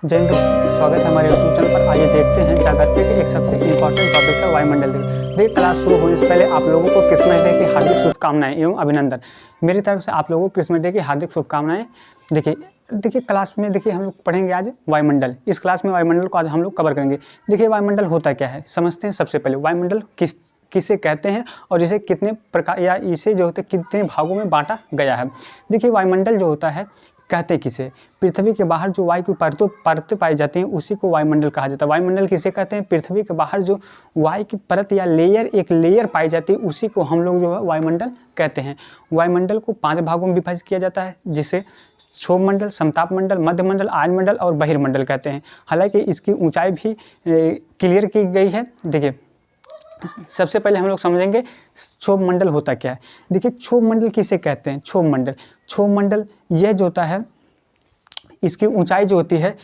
जय हिंद दोस्तों, स्वागत है हमारे यूट्यूब चैनल पर। आइए देखते हैं जागृति के एक सबसे इम्पोर्टेंट टॉपिक है वायुमंडल। देखिए, क्लास शुरू होने से पहले आप लोगों को क्रिसमस डे की हार्दिक शुभकामनाएं एवं अभिनंदन। मेरी तरफ से आप लोगों को क्रिसमस डे की हार्दिक शुभकामनाएं। देखिए क्लास में हम लोग पढ़ेंगे आज वायुमंडल। इस क्लास में वायुमंडल को आज हम लोग कवर करेंगे। देखिए, वायुमंडल होता क्या है समझते हैं। सबसे पहले वायुमंडल किसे कहते हैं और इसे कितने प्रकार या इसे जो होते कितने भागों में बांटा गया है। देखिए, वायुमंडल जो होता है कहते किसे, पृथ्वी के बाहर जो वायु की परतें पाई जाती हैं उसी को वायुमंडल कहा जाता है। वायुमंडल किसे कहते हैं, पृथ्वी के बाहर जो वायु की परत या एक लेयर पाई जाती है उसी को हम लोग जो है वायुमंडल कहते हैं। वायुमंडल को 5 भागों में विभाजित किया जाता है, जिसे क्षोभ मंडल, समताप मंडल, मध्य मंडल, आर्द्रमंडल और बहिर्मंडल कहते हैं। हालांकि इसकी ऊंचाई भी क्लियर की गई है। देखिए, सबसे पहले हम लोग समझेंगे क्षोभ मंडल होता क्या है। देखिए, क्षोभ मंडल किसे कहते हैं। क्षोभ मंडल यह जो होता है, इसकी ऊंचाई जो होती है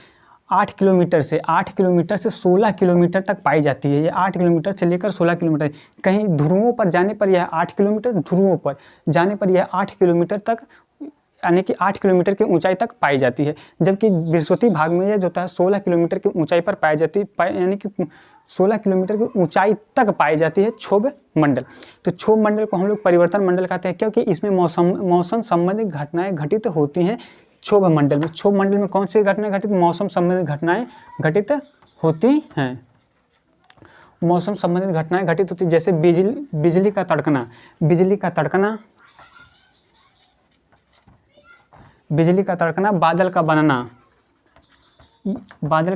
8 किलोमीटर से 16 किलोमीटर तक पाई जाती है। ये 8 किलोमीटर से लेकर 16 किलोमीटर, कहीं ध्रुवों पर जाने पर यह 8 किलोमीटर, ध्रुवों पर जाने पर यह 8 किलोमीटर तक, यानी कि 8 किलोमीटर की ऊंचाई तक पाई जाती है। जबकि बृहस्पति भाग में यह जो होता है 16 किलोमीटर की ऊंचाई पर पाई जाती है, यानी कि 16 किलोमीटर की ऊंचाई तक पाई जाती है क्षोभ मंडल। तो क्षोभ मंडल को हम लोग परिवर्तन मंडल कहते हैं, क्योंकि इसमें मौसम संबंधित घटनाएं घटित होती हैं। क्षोभ मंडल में कौन सी घटनाएं घटित, मौसम संबंधित घटनाएं घटित होती हैं। मौसम संबंधित घटनाएं घटित होती, जैसे बिजली का तड़कना, बादल का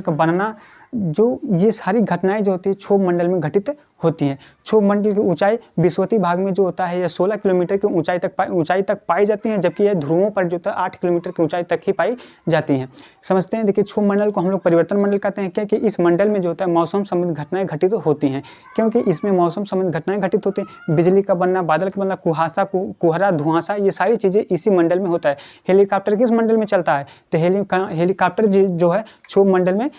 बनना, जो ये सारी घटनाएं जो होती है क्षोभ मंडल में घटित होती हैं। क्षोभ मंडल की ऊंचाई बृहस्पति भाग में जो होता है यह 16 किलोमीटर की ऊंचाई तक पाई जाती हैं, जबकि यह ध्रुवों पर जो होता है 8 किलोमीटर की ऊंचाई तक ही पाई जाती हैं। समझते हैं। देखिए, क्षोभ मंडल को हम लोग परिवर्तन मंडल कहते हैं, क्योंकि इस मंडल में जो होता है मौसम संबंधित घटनाएं घटित होती हैं। क्योंकि इसमें मौसम संबंधित घटनाएं घटित होती हैं, बिजली का बनना, बादल का बनना, कुहरा, धुआंसा, ये सारी चीज़ें इसी मंडल में होता है। हेलीकॉप्टर किस मंडल में चलता है, तो हेलीकॉप्टर जो है क्षोभ मंडल में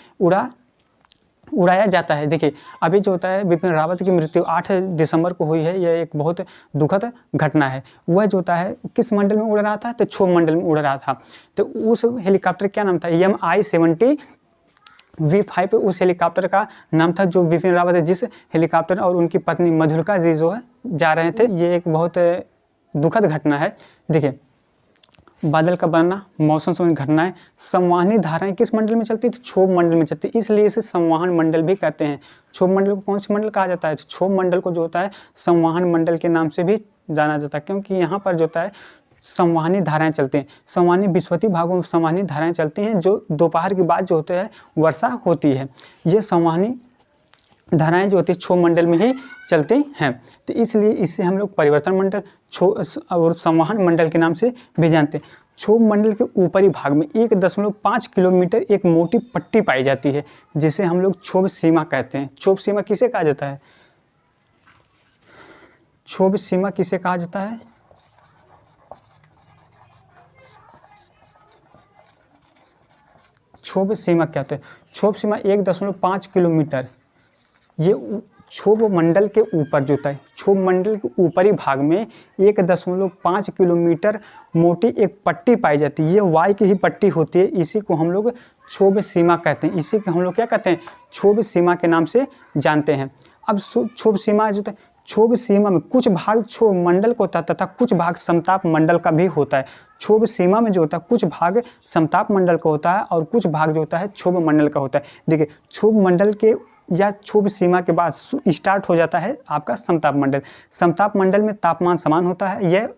उड़ाया जाता है। देखिए, अभी जो होता है बिपिन रावत की मृत्यु 8 दिसंबर को हुई है। यह एक बहुत दुखद घटना है। वह जो होता है किस मंडल में उड़ रहा था, तो क्षोभ मंडल में उड़ रहा था। तो उस हेलीकॉप्टर क्या नाम था, MI-70 V5 उस हेलीकॉप्टर का नाम था, जो बिपिन रावत है जिस हेलीकॉप्टर और उनकी पत्नी मधुलिका जी जो है जा रहे थे। ये एक बहुत दुखद घटना है। देखिए, बादल का बनना, मौसम संबंधी घटनाएं, संवहनी धाराएं किस मंडल में चलती थी, क्षोभ मंडल में चलती, इसलिए इसे संवहन मंडल भी कहते हैं। क्षोभ मंडल को कौन से मंडल कहा जाता है, क्षोभ मंडल को जो होता है संवहन मंडल के नाम से भी जाना जाता है, क्योंकि यहाँ पर जो होता है संवहनी धाराएं चलती हैं। संवहनी बृहस्पति भागों में संवहनी धाराएं चलती हैं, जो दोपहर के बाद जो होते हैं वर्षा होती है। ये संवहनी धाराएं जो होती है क्षोभ मंडल में ही चलती हैं। तो इसलिए इसे हम लोग परिवर्तन मंडल और संवहन मंडल के नाम से भी जानते हैं। क्षोभ मंडल के ऊपरी भाग में 1.5 किलोमीटर एक मोटी पट्टी पाई जाती है, जिसे हम लोग क्षोभ सीमा कहते हैं। क्षोभ सीमा किसे कहा जाता है, क्षोभ सीमा किसे कहा जाता है, क्षोभ सीमा क्या होता है। क्षोभ सीमा 1.5 किलोमीटर, ये क्षोभ मंडल के ऊपर जो होता है, क्षोभ मंडल के ऊपरी भाग में 1.5 किलोमीटर मोटी एक पट्टी पाई जाती है। ये वायु की ही पट्टी होती है, इसी को हम लोग क्षोभ सीमा कहते हैं। इसी को हम लोग क्या कहते हैं, क्षोभ सीमा के नाम से जानते हैं। अब क्षोभ सीमा जो होता है, क्षोभ सीमा में कुछ भाग क्षोभ मंडल को होता है तथा कुछ भाग समताप मंडल का भी होता है। क्षोभ सीमा में जो होता है कुछ भाग समताप मंडल का होता है और कुछ भाग जो होता है क्षोभ मंडल का होता है। देखिए, क्षोभ मंडल के या क्षोभ सीमा के बाद स्टार्ट हो जाता है आपका समताप मंडल। समताप मंडल में तापमान समान होता है। यह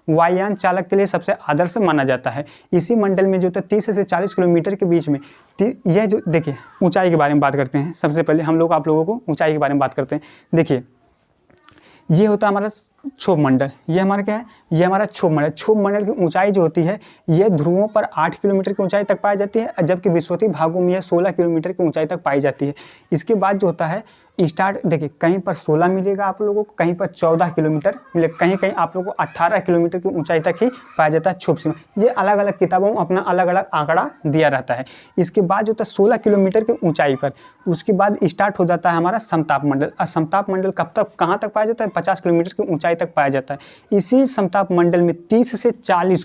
वायुयान चालक के लिए सबसे आदर्श माना जाता है। इसी मंडल में जो होता है 30 से 40 किलोमीटर के बीच में यह जो, देखिए ऊंचाई के बारे में बात करते हैं। सबसे पहले हम लोग आप लोगों को ऊंचाई के बारे में बात करते हैं। देखिए, ये होता है हमारा क्षोभ मंडल। ये हमारा क्या है, ये हमारा क्षोभ मंडल। क्षोभ मंडल की ऊंचाई जो होती है यह ध्रुवों पर 8 किलोमीटर की ऊंचाई तक पाई जाती है, जबकि बृहस्पति भागों में यह 16 किलोमीटर की ऊंचाई तक पाई जाती है। इसके बाद जो होता है स्टार्ट, देखिए कहीं पर 16 मिलेगा आप लोगों को, कहीं पर 14 किलोमीटर मिलेगा, कहीं कहीं आप लोगों को 18 किलोमीटर की ऊंचाई तक ही पाया जाता है क्षोभ सीमा। ये अलग अलग किताबों में अपना अलग अलग आंकड़ा दिया रहता है। इसके बाद जो होता है 16 किलोमीटर की ऊंचाई पर, उसके बाद स्टार्ट हो जाता है हमारा समताप मंडल। और समताप मंडल कब तक, कहाँ तक पाया जाता है, 50 किलोमीटर की ऊंचाई तक पाया जाता है। इसी समताप मंडल में 30 से 40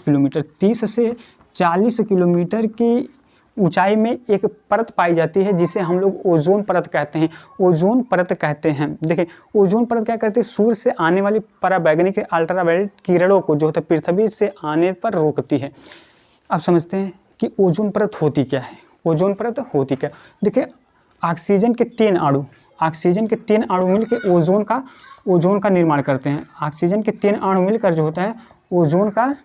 किलोमीटर की ऊंचाई में एक परत पाई जाती है जिसे हम लोग ओजोन परत कहते हैं, ओजोन परत कहते हैं। देखिए ओजोन परत क्या करती है, सूर्य से आने वाली पराबैंगनी अल्ट्रावायलेट किरणों को जो होता है पृथ्वी से आने पर रोकती है। अब समझते हैं कि ओजोन परत होती क्या है। ओजोन परत होती क्या, देखिए ऑक्सीजन के 3 अणु, ऑक्सीजन के 3 अणु मिलकर ओजोन का निर्माण करते हैं। ऑक्सीजन के 3 अणु मिलकर जो होता है ओजोन का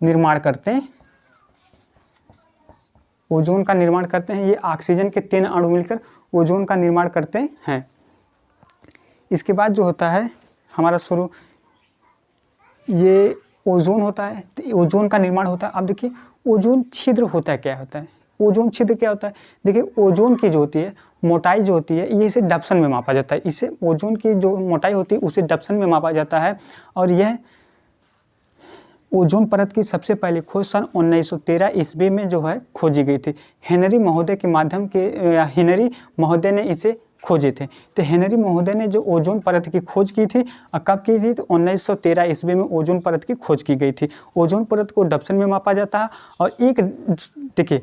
निर्माण करते हैं, ओजोन का निर्माण करते हैं। ये ऑक्सीजन के 3 अणु मिलकर ओजोन का निर्माण करते हैं। इसके बाद जो होता है हमारा शुरू ये ओजोन होता है, तो ओजोन का निर्माण होता है। अब देखिए ओजोन छिद्र होता है, क्या होता है ओजोन छिद्र, क्या होता है। देखिए ओजोन की जो होती है मोटाई जो होती है ये इसे डप्सन में मापा जाता है, इसे ओजोन की जो मोटाई होती है उसे डप्सन में मापा जाता है। और यह ओजोन परत की सबसे पहली खोज सन 1913 ईस्वी में जो है खोजी गई थी। हेनरी महोदय के माध्यम के हेनरी महोदय ने इसे खोजे थे। तो हेनरी महोदय ने जो ओजोन परत की खोज की थी कब की थी, तो 1913 ईस्वी में ओजोन परत की खोज की गई थी। ओजोन परत को डप्सन में मापा जाता है और एक देखिए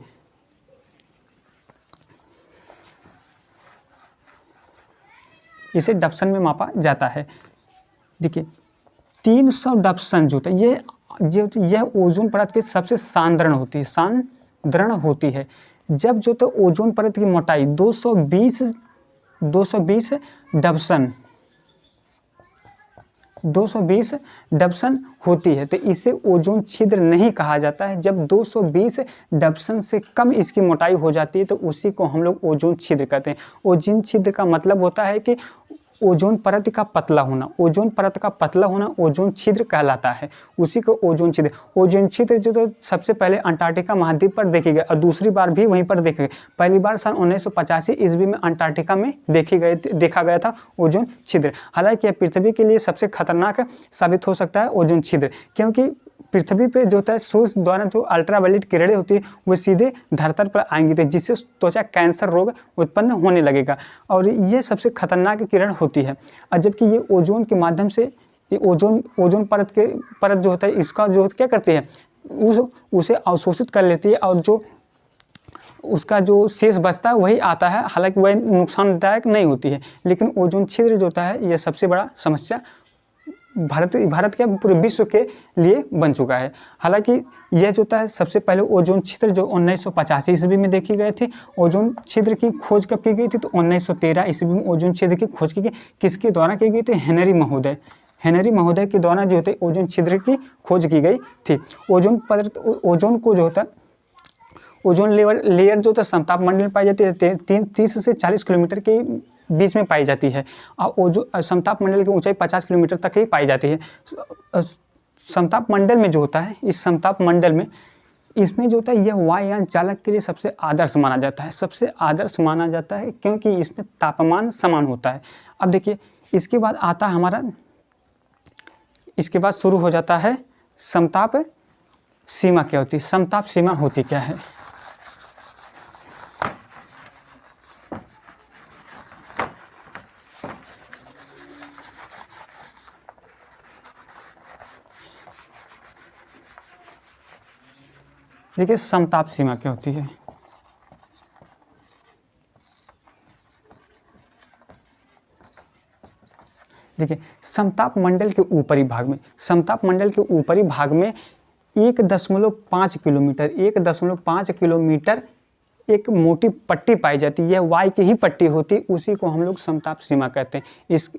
इसे डप्सन में मापा जाता है। देखिए 300 डप्सन जो होता है यह ओजोन परत की सबसे सांद्रण होती है। जब जो तो ओजोन परत की मोटाई 220 डप्सन होती है तो इसे ओजोन छिद्र नहीं कहा जाता है। जब 220 डप्सन से कम इसकी मोटाई हो जाती है तो उसी को हम लोग ओजोन छिद्र कहते हैं। ओजोन छिद्र का मतलब होता है कि ओजोन परत का पतला होना, ओजोन परत का पतला होना ओजोन छिद्र कहलाता है, उसी को ओजोन छिद्र। ओजोन छिद्र जो तो सबसे पहले अंटार्कटिका महाद्वीप पर देखे गए और दूसरी बार भी वहीं पर देखे गए। पहली बार सन 1985 ईस्वी में अंटार्कटिका में देखा गया था ओजोन छिद्र। हालांकि यह पृथ्वी के लिए सबसे खतरनाक साबित हो सकता है ओजोन छिद्र, क्योंकि पृथ्वी पे जो होता है सूर्य द्वारा जो अल्ट्रावायलेट किरणें होती है वो सीधे धरती पर आएंगी तो जिससे त्वचा कैंसर रोग उत्पन्न होने लगेगा और ये सबसे खतरनाक किरण होती है। और जबकि ये ओजोन के माध्यम से ये ओजोन परत जो होता है इसका जो क्या करती है उसे अवशोषित कर लेती है और जो उसका जो शेष बचता है वही आता है। हालांकि वह नुकसानदायक नहीं होती है, लेकिन ओजोन छिद्र जो होता है यह सबसे बड़ा समस्या भारत के पूरे विश्व के लिए बन चुका है। हालांकि यह जो होता है सबसे पहले ओजोन छिद्र जो 1985 ईस्वी में देखी गई थी। ओजोन छिद्र की खोज कब की गई थी, तो 1913 ईस्वी में ओजोन छिद्र की खोज की गई। किसके द्वारा की गई थी, हेनरी महोदय के द्वारा जो होते ओजोन छिद्र की खोज की गई थी। ओजोन को जो होता है ओजोन लेयर जो होता है समताप मंडल में पाई जाती है 30 से 40 किलोमीटर के बीच में पाई जाती है और समताप मंडल की ऊंचाई 50 किलोमीटर तक ही पाई जाती है। समताप मंडल में जो होता है इस समताप मंडल में इसमें जो होता है यह वायुयान चालक के लिए सबसे आदर्श माना जाता है, क्योंकि इसमें तापमान समान होता है। अब देखिए इसके बाद शुरू हो जाता है समताप सीमा क्या होती है। समताप सीमा होती क्या है, देखिए समताप सीमा क्या होती है। देखिए समताप मंडल के ऊपरी भाग में 1.5 किलोमीटर एक मोटी पट्टी पाई जाती है। यह वायु की ही पट्टी होती है, उसी को हम लोग समताप सीमा कहते हैं।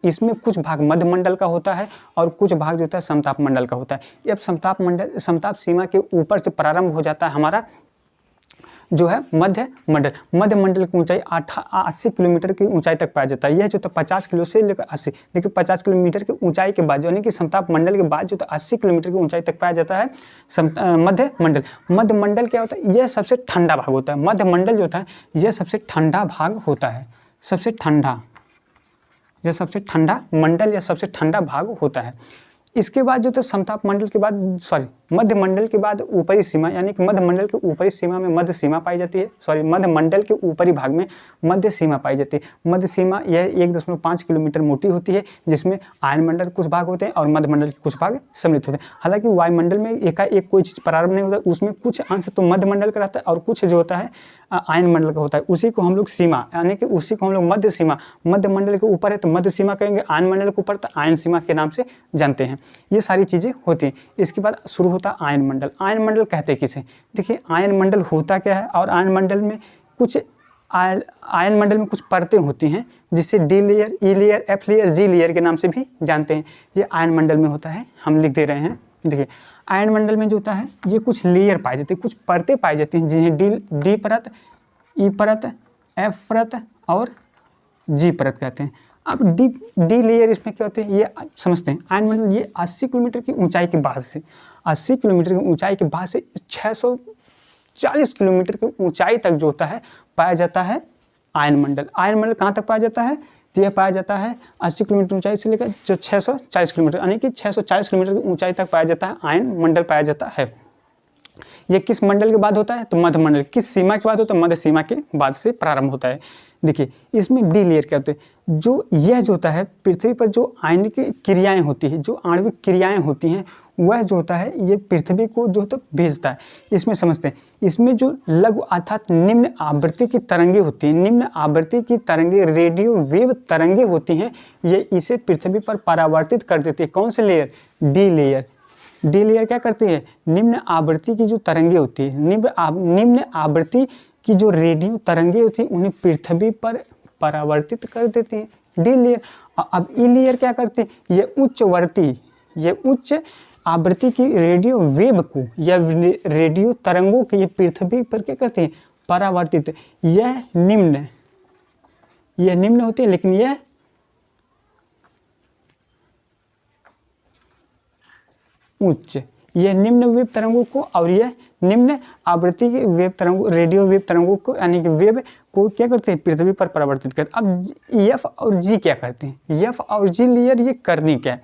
इसमें कुछ भाग मध्य मंडल का होता है और कुछ भाग जो होता है समताप मंडल का होता है। अब समताप सीमा के ऊपर से प्रारंभ हो जाता है हमारा जो है मध्य मंडल की ऊंचाई 80 किलोमीटर की ऊंचाई तक पाया जाता है। यह जो तो 50 किलो से लेकर 80, देखिए 50 किलोमीटर की ऊंचाई के बाद यानी कि समताप मंडल के बाद जो तो 80 किलोमीटर की ऊंचाई तक पाया जाता है मध्य मंडल क्या होता है, यह सबसे ठंडा भाग होता है। मध्य मंडल जो होता है यह सबसे ठंडा भाग होता है, सबसे ठंडा मंडल या सबसे ठंडा भाग होता है। इसके बाद जो तो समताप मंडल के बाद मध्य मंडल के बाद ऊपरी सीमा, यानी कि मध्य मंडल के ऊपरी सीमा में मध्य सीमा पाई जाती है। मध्य मंडल के ऊपरी भाग में मध्य सीमा पाई जाती है। मध्य सीमा यह 1.5 किलोमीटर मोटी होती है, जिसमें आयन मंडल के कुछ भाग होते हैं और मध्य मंडल के कुछ भाग सम्मिलित होते हैं। हालांकि वायुमंडल में एकाएक कोई चीज़ प्रारंभ नहीं होता, उसमें कुछ अंश तो मध्य मंडल का रहता है और कुछ जो होता है आयन मंडल का होता है। उसी को हम लोग सीमा, यानी कि उसी को हम लोग मध्य सीमा, मध्य मंडल के ऊपर है तो मध्य सीमा कहेंगे, आयन मंडल के ऊपर तो आयन सीमा के नाम से जानते हैं। ये सारी चीज़ें होती हैं। इसके बाद शुरू होता है आयन मंडल। आयन मंडल कहते किसे? देखिए, आयन मंडल होता क्या है, और आयन मंडल में कुछ आयन मंडल में कुछ परतें होती हैं, जिसे डी लेयर, ई लेयर, एफ लेयर, जी लेयर के नाम से भी जानते हैं। ये आयन मंडल में होता है, हम लिख दे रहे हैं। देखिए, आयन मंडल में जो होता है ये कुछ लेयर पाए जाते हैं, कुछ परतें पाई जाती हैं, जिन्हें डी परत, ई परत, एफ परत और जी परत कहते हैं। अब डी लेयर इसमें क्या होते हैं ये समझते हैं। आयन मंडल ये 80 किलोमीटर की ऊंचाई के बाद से 80 किलोमीटर की ऊंचाई के बाद से 640 किलोमीटर की ऊंचाई तक जो होता है पाया जाता है आयन मंडल। आयन मंडल कहाँ तक पाया जाता है? तो यह पाया जाता है 80 किलोमीटर ऊंचाई से लेकर 640 किलोमीटर, यानी कि 640 किलोमीटर की ऊंचाई तक पाया जाता है आयन मंडल पाया जाता है। ये किस मंडल के बाद होता है? तो मध्य मंडल। किस सीमा के बाद होता है? मध्य सीमा के बाद से प्रारंभ होता है। देखिए, इसमें डी लेयर क्या होते हैं? जो यह जो होता है पृथ्वी पर जो आयनिक क्रियाएं होती है, जो आणविक क्रियाएं होती हैं, वह जो होता है ये पृथ्वी को जो तो भेजता है। इसमें समझते हैं, इसमें जो लघु अर्थात निम्न आवृत्ति की तरंगे होती हैं, निम्न आवृत्ति की तरंगे, रेडियो वेव तरंगे होती हैं, ये इसे पृथ्वी पर परावर्तित कर देती है। कौन से layer? D layer. D layer क्या करती है? निम्न आवृत्ति की जो तरंगे होती है, निम्न आवृत्ति की जो रेडियो तरंगे होती हैं, उन्हें पृथ्वी पर परावर्तित कर देती हैं। D layer. अब ई लेयर क्या करती है? ये उच्च आवृत्ति की रेडियो वेव को या रेडियो तरंगों को ये पृथ्वी पर क्या करती है? परावर्तित। यह निम्न होती है, लेकिन यह उच्च। यह निम्न वेव तरंगों को और यह निम्न आवृत्ति की वेव तरंगों, रेडियो वेव तरंगों को, यानी कि वेव को क्या करते हैं? पृथ्वी पर परावर्तित करते हैं। अब एफ और जी क्या करते हैं? एफ और जी लेयर ये करनी क्या है?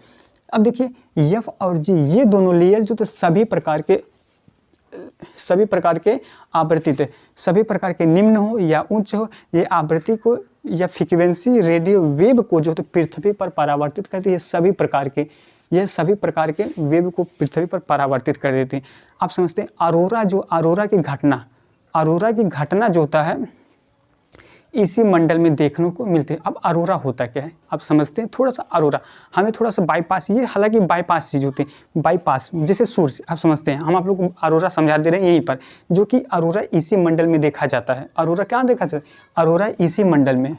अब देखिए, एफ और जी ये दोनों लेयर जो तो सभी प्रकार के आवृत्ति, सभी प्रकार के निम्न हो या उच्च हो, ये आवृत्ति को या फ्रीक्वेंसी रेडियो वेव को जो तो पृथ्वी पर परावर्तित करती है। यह सभी प्रकार के वेव को पृथ्वी पर परावर्तित कर देती हैं। आप समझते हैं अरोरा की घटना जो होता है इसी मंडल में देखने को मिलते हैं। अब अरोरा होता क्या है आप समझते हैं? थोड़ा सा अरोरा हमें थोड़ा सा बाईपास, ये हालांकि बाईपास चीज़ होती है, बाईपास जैसे सूर्य, आप समझते हैं। हम आप लोग को अरोरा समझा दे रहे हैं यहीं पर, जो कि अरोरा इसी मंडल में देखा जाता है। अरोरा कहाँ देखा जाता है? अरोरा इसी मंडल में,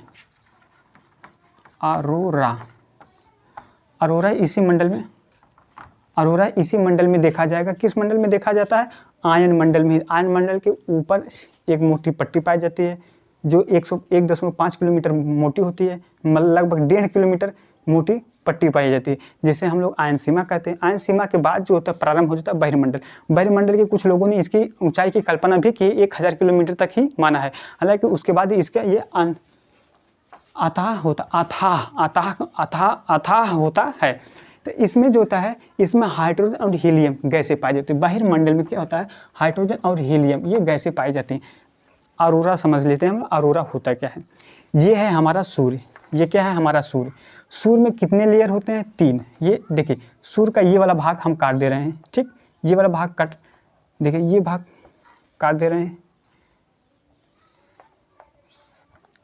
अरोरा इसी मंडल में देखा जाएगा। किस मंडल में देखा जाता है? आयन मंडल में। आयन मंडल के ऊपर एक मोटी पट्टी पाई जाती है जो 1.5 किलोमीटर मोटी होती है, लगभग 1.5 किलोमीटर मोटी पट्टी पाई जाती है, जिसे हम लोग आयन सीमा कहते हैं। आयन सीमा के बाद जो होता है प्रारंभ हो जाता है बहिर्मंडल। बहिर्मंडल के कुछ लोगों ने इसकी ऊंचाई की कल्पना भी की, 1000 किलोमीटर तक ही माना है। हालांकि उसके बाद इसका ये अथाह होता है। तो इसमें जो होता है, इसमें हाइड्रोजन और हीलियम गैसें पाई जाती है। बहिर्मंडल में क्या होता है? हाइड्रोजन और हीलियम ये गैसें पाई जाती हैं। अरोरा समझ लेते हैं हम। अरोरा होता क्या है? ये है हमारा सूर्य। ये क्या है? हमारा सूर्य। सूर्य में कितने लेयर होते हैं? 3। ये देखिए, सूर्य का ये वाला भाग हम काट दे रहे हैं, ठीक? ये वाला भाग देखिए, ये भाग काट दे रहे हैं।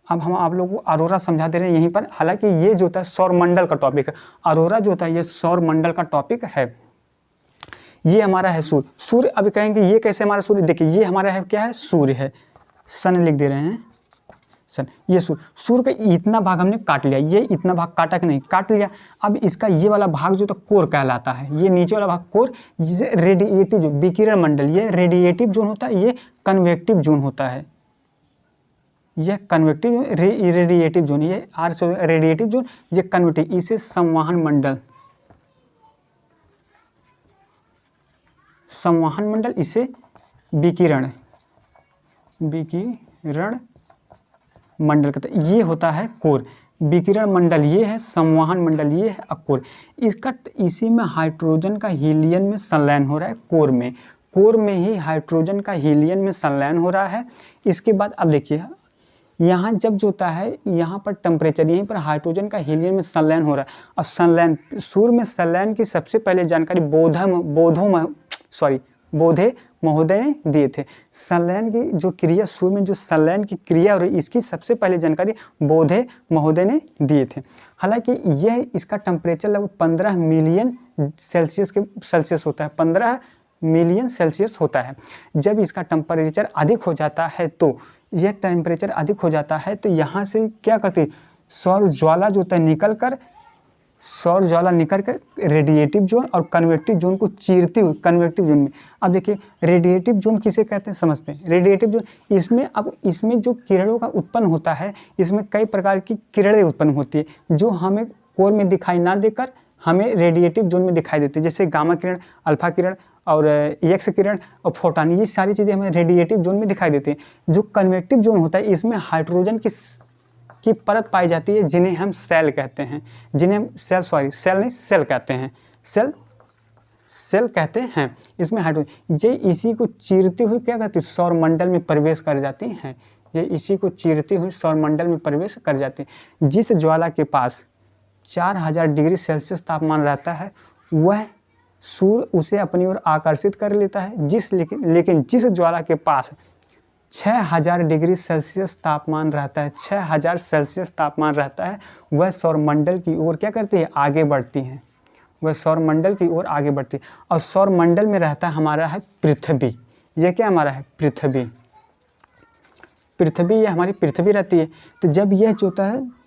अब हम आप लोगों को अरोरा समझा दे रहे हैं यहीं पर। हालांकि ये जो होता है सौरमंडल का टॉपिक है। अरोरा जो होता है ये सौरमंडल का टॉपिक है। ये हमारा है सूर्य। सूर्य अभी कहेंगे ये कैसे हमारा सूर्य? देखिए, ये हमारा है क्या है? सूर्य है। सन लिख दे रहे हैं, सन। ये सूर्य का इतना भाग हमने काट लिया। ये इतना भाग काटा कि नहीं? काट लिया। अब इसका ये वाला भाग जो तो कोर कहलाता है। ये नीचे वाला भाग कोर, जिसे रेडिएटिव जो विकिरण मंडल, ये रेडिएटिव जोन होता है, ये कन्वेक्टिव जोन होता है। यह कन्वेक्टिव रेडिएटिव जोन, ये रेडिएटिव जोन, ये कन्वेक्टिव, इसे संवहन मंडल, इसे विकिरण मंडल कहते हैं। ये होता है कोर। विकिरण मंडल ये है, संवहन मंडल ये है, कोर। इसी में हाइड्रोजन का हीलियम में संलयन हो रहा है, कोर में ही हाइड्रोजन का हीलियम में संलयन हो रहा है। इसके बाद अब देखिए यहाँ जब जो होता है यहाँ पर टेम्परेचर, यहीं पर हाइड्रोजन का हीलियम में संलयन हो रहा है। और संलयन, सूर्य में संलयन की सबसे पहले जानकारी बोधे महोदय ने दिए थे। संलयन की जो क्रिया, सूर्य में जो संलयन की क्रिया हो रही, इसकी सबसे पहले जानकारी बोधे महोदय ने दिए थे। हालांकि यह इसका टेम्परेचर लगभग 15 मिलियन सेल्सियस होता है, 15 मिलियन सेल्सियस होता है। जब इसका टेम्परेचर अधिक हो जाता है तो यह टेम्परेचर अधिक हो जाता है तो यहाँ से क्या करती, सौर ज्वाला जो होता है निकल कर रेडिएटिव जोन और कन्वेक्टिव जोन को चीरती हुई, कन्वेक्टिव जोन में। अब देखिए रेडिएटिव जोन किसे कहते हैं समझते हैं। रेडिएटिव जोन, इसमें जो किरणों का उत्पन्न होता है, इसमें कई प्रकार की किरणें उत्पन्न होती है जो हमें कोर में दिखाई ना देकर हमें रेडिएटिव जोन में दिखाई देती है। जैसे गामा किरण, अल्फा किरण और एक्स किरण और फोटॉन, ये सारी चीज़ें हमें रेडिएटिव जोन में दिखाई देती हैं। जो कन्वेक्टिव जोन होता है, इसमें हाइड्रोजन की परत पाई जाती है, जिन्हें हम सेल कहते हैं, सेल कहते हैं। इसमें हाइड्रोजन ये इसी को चीरती हुई क्या कहती है, सौरमंडल में प्रवेश कर जाती हैं। ये इसी को चीरती हुई सौरमंडल में प्रवेश कर जाती हैं। जिस ज्वाला के पास 4000 डिग्री सेल्सियस तापमान रहता है, वह सूर्य उसे अपनी ओर आकर्षित कर लेता है। लेकिन जिस ज्वाला के पास 6000 डिग्री सेल्सियस तापमान रहता है, 6000 सेल्सियस तापमान रहता है, वह सौरमंडल की ओर क्या करती है, आगे बढ़ती हैं। वह सौरमंडल की ओर आगे बढ़ती है। और सौरमंडल में रहता है हमारा है पृथ्वी। यह क्या हमारा है, पृथ्वी। ये हमारी पृथ्वी रहती है। तो जब यह जो होता है,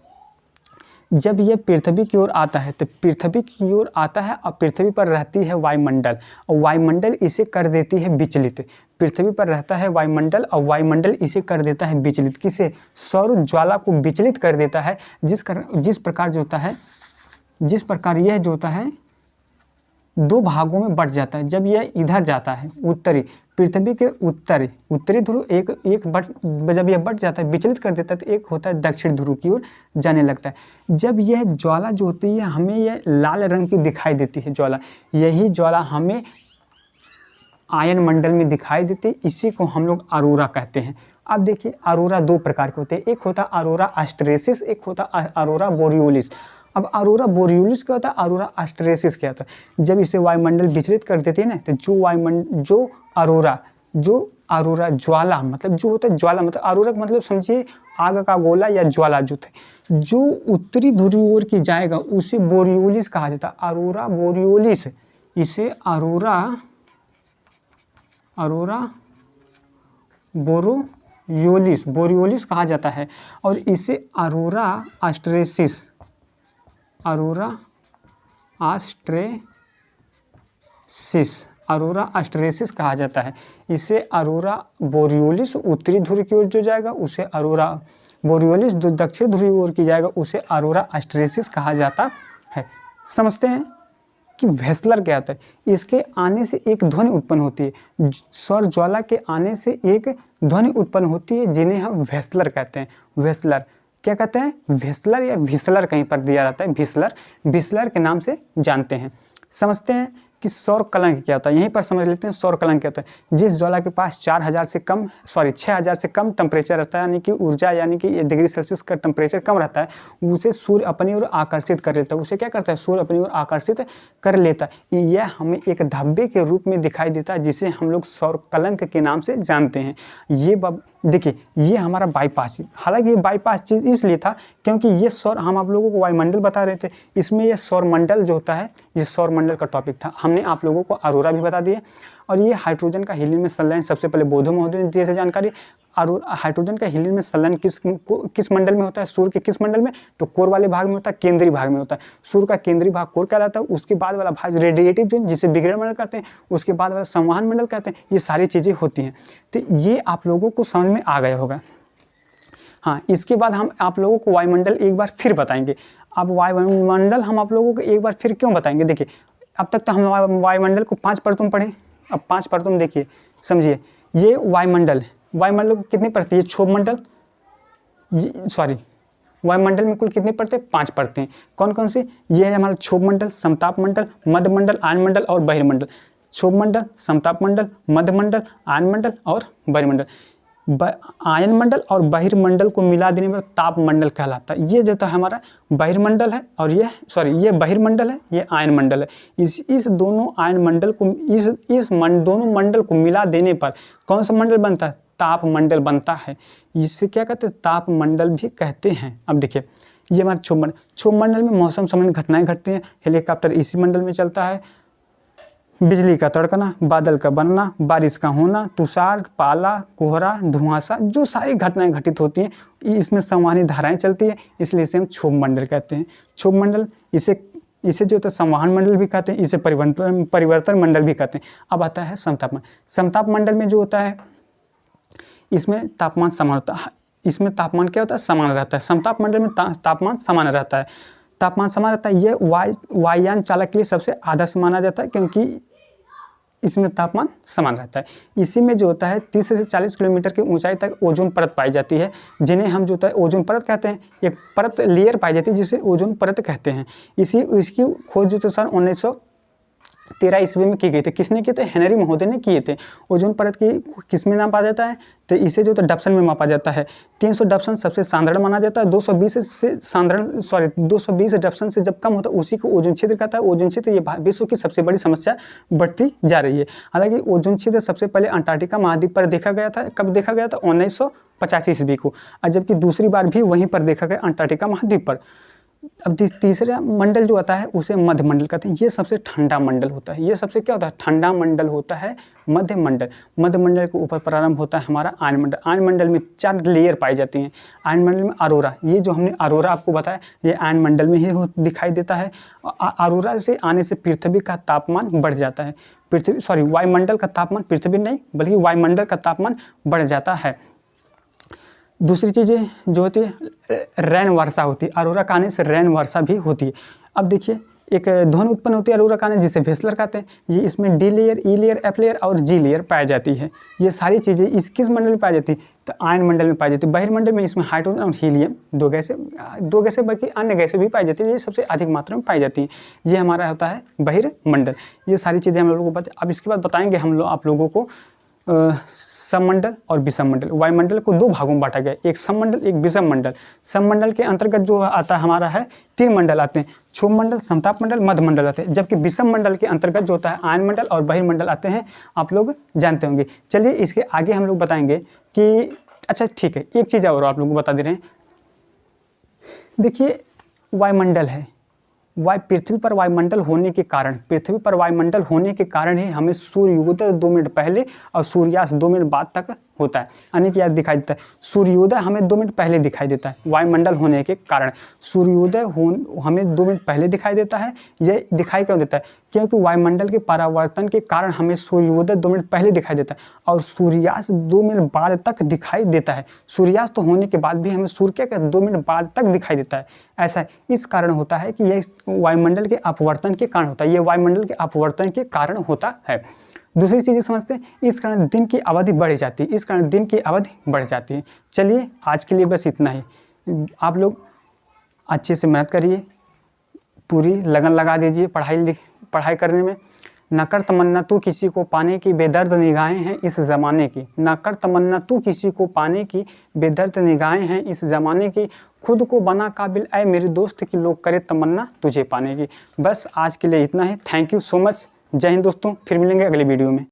जब यह पृथ्वी की ओर आता है, तो पृथ्वी की ओर आता है और पृथ्वी पर रहती है वायुमंडल, और वायुमंडल इसे कर देती है विचलित। पृथ्वी पर रहता है वायुमंडल और वायुमंडल इसे कर देता है विचलित। किसे, सौर ज्वाला को विचलित कर देता है। जिस प्रकार यह जो होता है 2 भागों में बट जाता है। जब यह इधर जाता है, उत्तरी, पृथ्वी के उत्तरी ध्रुव जब यह बट जाता है, विचलित कर देता है, तो एक होता है दक्षिण ध्रुव की ओर जाने लगता है। जब यह ज्वाला जो होती है, हमें यह लाल रंग की दिखाई देती है ज्वाला, यही ज्वाला हमें आयन मंडल में दिखाई देती है। इसी को हम लोग अरोरा कहते हैं। अब देखिए अरोरा 2 प्रकार के होते हैं, एक होता है अरोरा एस्टेरेसिस, एक होता है अरोरा बोरियोलिस। अब अरोरा बोरियोलिस क्या होता है, अरोरा एस्टेरेसिस क्या होता है, जब इसे वायुमंडल विचलित कर देती है ना, तो जो अरोरा ज्वाला, मतलब जो होता है ज्वाला, मतलब अरोरा मतलब समझिए आग का गोला या ज्वाला जो था, जो उत्तरी ध्रुव ओर की जाएगा उसे बोरियोलिस कहा जाता है। अरोरा बोरियोलिस, इसे अरोरा बोरियोलिस कहा जाता है। और इसे अरोरा एस्टेरेसिस कहा जाता है। इसे अरोरा बोरियोलिस उत्तरी ध्रुव की ओर जो जाएगा उसे अरोरा बोरियोलिस, जो दक्षिण ध्रुव ओर की जाएगा उसे अरोरा एस्टेरेसिस कहा जाता है। समझते हैं कि वेस्लर क्या होता है। इसके आने से एक ध्वनि उत्पन्न होती है, सौर ज्वाला के आने से एक ध्वनि उत्पन्न होती है, जिन्हें हम वेस्लर कहते हैं। वेस्लर क्या कहते हैं, वेस्लर या विस्लर कहीं पर दिया जाता है, विस्लर के नाम से जानते हैं। समझते हैं कि सौर कलंक क्या होता है, यहीं पर समझ लेते हैं सौर कलंक क्या होता है। जिस ज्वाला के पास 6000 से कम टेम्परेचर रहता है, यानी कि ऊर्जा यानी कि डिग्री सेल्सियस का टेम्परेचर कम रहता है, उसे सूर्य अपनी ओर आकर्षित कर लेता है। उसे क्या करता है, सूर्य अपनी ओर आकर्षित कर लेता है। यह हमें एक धब्बे के रूप में दिखाई देता है, जिसे हम लोग सौर कलंक के नाम से जानते हैं। ये देखिए ये हमारा बाईपास, हालांकि ये बाईपास चीज़ इसलिए था क्योंकि ये हम आप लोगों को वायुमंडल बता रहे थे, इसमें ये सौरमंडल जो होता है, ये सौरमंडल का टॉपिक था। हमने आप लोगों को अरोरा भी बता दिया, और ये हाइड्रोजन का हीलियम में संलयन सबसे पहले बोधे महोदय ने दिए थे जानकारी। हाइड्रोजन का हीलियम में संलयन किस मंडल में होता है, सूर्य के किस मंडल में, तो कोर वाले भाग में होता है, केंद्रीय भाग में होता है। सूर्य का केंद्रीय भाग कोर कहलाता है, उसके बाद वाला भाग रेडिएटिव जोन जिसे विकिरण मंडल कहते हैं, उसके बाद वाला संवहन मंडल कहते हैं। ये सारी चीज़ें होती हैं, तो ये आप लोगों को समझ में आ गया होगा। हाँ, इसके बाद हम आप लोगों को वायुमंडल एक बार फिर बताएंगे। अब वायुमंडल हम आप लोगों को एक बार फिर क्यों बताएंगे, देखिए अब तक तो हम वायुमंडल को 5 परतों पढ़े, अब 5 परतों देखिए समझिए। ये वायुमंडल को कितनी परत है, ये क्षोभ मंडल, वायुमंडल में कुल कितनी परतें? 5 परतें। कौन कौन सी? ये है हमारा क्षोभ मंडल, समताप मंडल, मध्य मंडल, आयन मंडल और बहिर्मंडल। क्षोभ मंडल, समताप मंडल, मध्य मंडल, आयन मंडल और बहिर्मंडल। आयन मंडल और बहिर्मंडल को मिला देने पर ताप मंडल कहलाता है। ये जो तो हमारा बहिर्मंडल है और ये बहिर्मंडल है, ये आयन मंडल है। इस दोनों आयन मंडल को दोनों मंडल को मिला देने पर कौन सा मंडल बनता है? ताप मंडल बनता है। इसे क्या कहते हैं? ताप मंडल भी कहते हैं। अब देखिए ये हमारा क्षोभ मंडल में मौसम संबंधी घटनाएं घटती हैं। हेलीकॉप्टर इसी मंडल में चलता है। बिजली का तड़कना, बादल का बनना, बारिश का होना, तुषार, पाला, कोहरा, धुआंसा, जो सारी घटनाएं घटित होती हैं इसमें संवहनी धाराएं चलती है, इसलिए इसे हम क्षोभ मंडल कहते हैं। क्षोभ मंडल इसे जो तो संवहन मंडल भी कहते हैं, इसे परिवर्तन मंडल भी कहते हैं। अब आता है समताप मंडल। समताप मंडल में जो होता है इसमें तापमान समान होता है। इसमें तापमान क्या होता है? समान रहता है। समताप मंडल में तापमान समान रहता है। तापमान समान रहता है। ये वायुयान चालक के लिए सबसे आदर्श माना जाता है क्योंकि इसमें तापमान समान रहता है। इसी में जो होता है 30 से 40 किलोमीटर की ऊंचाई तक ओजोन परत पाई जाती है, जिन्हें हम जो होता है ओजोन परत कहते हैं। एक परत लेयर पाई जाती है जिसे ओजोन परत कहते हैं। इसकी खोज जो सन 1913 ईस्वी में की गई थी। किसने किए थे? हेनरी महोदय ने किए थे। ओजोन परत की किस में नापा जाता है? तो इसे जो तो डप्सन में मापा जाता है। 300 डप्सन सबसे साधारण माना जाता है। 220 डप्सन से जब कम होता है उसी को ओजोन छिद्र कहता है। ओजोन छिद्र ये विश्व की सबसे बड़ी समस्या बढ़ती जा रही है। हालांकि ओजोन छिद्र सबसे पहले अंटार्कटिका महाद्वीप पर देखा गया था। कब देखा गया था? 1985 ईस्वी को। और जबकि दूसरी बार भी वहीं पर देखा गया, अंटार्कटिका महाद्वीप पर। अब तीसरा मंडल जो आता है उसे मध्य मंडल कहते हैं। ये सबसे ठंडा मंडल होता है। ये सबसे क्या होता है? ठंडा मंडल होता है मध्य मंडल। मध्य मंडल के ऊपर प्रारंभ होता है हमारा आयन मंडल। आयन मंडल में 4 लेयर पाई जाती हैं। आयन मंडल में अरोरा, ये जो हमने अरोरा आपको बताया, ये आयन मंडल में ही दिखाई देता है। अरोरा से आने से पृथ्वी का तापमान बढ़ जाता है। वायुमंडल का तापमान, पृथ्वी नहीं बल्कि वायुमंडल का तापमान बढ़ जाता है। दूसरी चीज़ें जो होती है रैन वर्षा होती है। अरोरा का आने से रैन वर्षा भी होती है। अब देखिए एक ध्वनि उत्पन्न होती है अरोरा का आने, जिसे वेसलर कहते हैं। ये इसमें डी लेयर, ई लेयर, एफ लेयर और जी लेयर पाई जाती है। ये सारी चीज़ें इस किस मंडल में पाई जाती है? तो आयन मंडल में पाई जाती है। बहिर्मंडल में इसमें हाइड्रोजन और हीलियम दो गैसें बल्कि अन्य गैसें भी पाई जाती है। ये सबसे अधिक मात्रा में पाई जाती है। ये हमारा होता है बहिर्मंडल। ये सारी चीज़ें हम लोगों को अब इसके बाद बताएंगे हम लोग आप लोगों को सममंडल और विषम मंडल। वायुमंडल को 2 भागों में बांटा गया, एक सममंडल एक विषम मंडल। सममंडल के अंतर्गत जो आता है हमारा है 3 मंडल आते हैं, क्षोभ मंडल, समताप मंडल, मध्य मंडल आते हैं। जबकि विषम मंडल के अंतर्गत जो होता है आयन मंडल और बहिर्मंडल आते हैं। आप लोग जानते होंगे। चलिए इसके आगे हम लोग बताएंगे कि अच्छा ठीक है, एक चीज़ और आप लोगों को बता दे रहे हैं। देखिए वायुमंडल है, पृथ्वी पर वायुमंडल होने के कारण ही हमें सूर्योदय 2 मिनट पहले और सूर्यास्त 2 मिनट बाद तक होता है, यानी कि याद दिखाई देता है। सूर्योदय हमें 2 मिनट पहले दिखाई देता है वायुमंडल होने के कारण। सूर्योदय हमें 2 मिनट पहले दिखाई देता है। ये दिखाई क्यों देता है? क्योंकि वायुमंडल के परावर्तन के कारण हमें सूर्योदय 2 मिनट पहले दिखाई देता है और सूर्यास्त 2 मिनट बाद तक दिखाई देता है। सूर्यास्त होने के बाद भी हमें सूर्य का 2 मिनट बाद तक दिखाई देता है। ऐसा इस कारण होता है कि यह वायुमंडल के अपवर्तन के कारण होता है। ये वायुमंडल के अपवर्तन के कारण होता है। दूसरी चीज़ें समझते हैं, इस कारण दिन की अवधि बढ़ जाती है। चलिए आज के लिए बस इतना ही। आप लोग अच्छे से मेहनत करिए, पूरी लगन लगा दीजिए पढ़ाई करने में। न कर तमन्ना तू किसी को पाने की, बेदर्द निगाहें हैं इस ज़माने की। न कर तमन्ना तू किसी को पाने की, बेदर्द निगाहें हैं इस ज़माने की। खुद को बना काबिल ऐ मेरे दोस्त की, लोग करे तमन्ना तुझे पाने की। बस आज के लिए इतना ही। Thank you so much. जय हिंद दोस्तों, फिर मिलेंगे अगले वीडियो में।